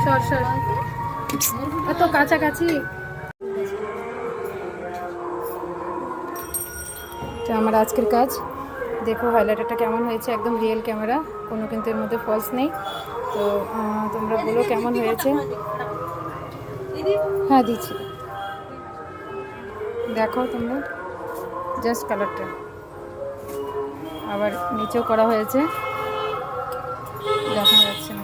সর সর, এত কাছাকাছি। তো আমার আজকের কাজ দেখো, হাইলাইটারটা কেমন হয়েছে, একদম রিয়েল ক্যামেরা, কোনো কিন্তু এর মধ্যে ফলস নেই। তো তোমরা বলো কেমন হয়েছে। হ্যাঁ দিচ্ছি, দেখো তোমরা জাস্ট কালারটা। আবার নিচেও করা হয়েছে, দেখা যাচ্ছে না।